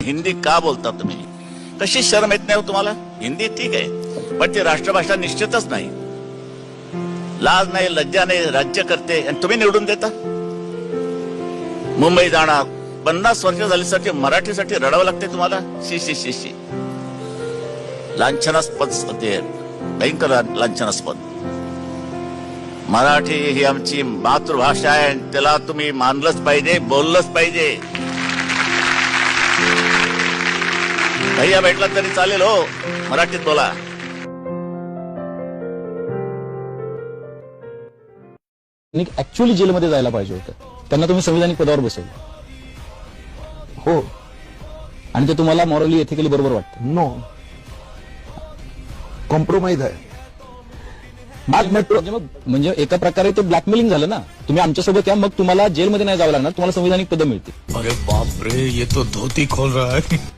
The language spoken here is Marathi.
हिंदी का बोलता तुम्ही? कशी शरम येत नाही हो तुम्हाला? हिंदी ठीक आहे, पण ती राष्ट्रभाषा निश्चितच नाही. लाज नाही, लज्जा नाही, राज्य करते आणि तुम्ही निवडून देता. मुंबई जाणार 50 वर्ष झाल्यासाठी मराठीसाठी रडावं लागते तुम्हाला. शी शी शी शी. लांछनास्पद ते भयंकर लांछनास्पद. मराठी ही आमची मातृभाषा आहे, त्याला तुम्ही मानलंच पाहिजे, बोललंच पाहिजे. भैया भेटला तरी चालेल हो, मराठीत बोला. ऍक्च्युअली जेलमध्ये जायला पाहिजे होतं. त्यांना तुम्ही संविधानिक पदावर बसवलं हो, आणि ते तुम्हाला मॉरली एथिकली बरोबर वाटतं? नो, कॉम्प्रोमाइज आहे. म्हणजे एका प्रकारे ते ब्लॅकमेलिंग झालं ना. तुम्ही आमच्यासोबत या, मग तुम्हाला जेलमध्ये नाही जावं लागणार, तुम्हाला संविधानिक पद मिळतील. अरे बाप रे, ये तो धोती खोल रहा है.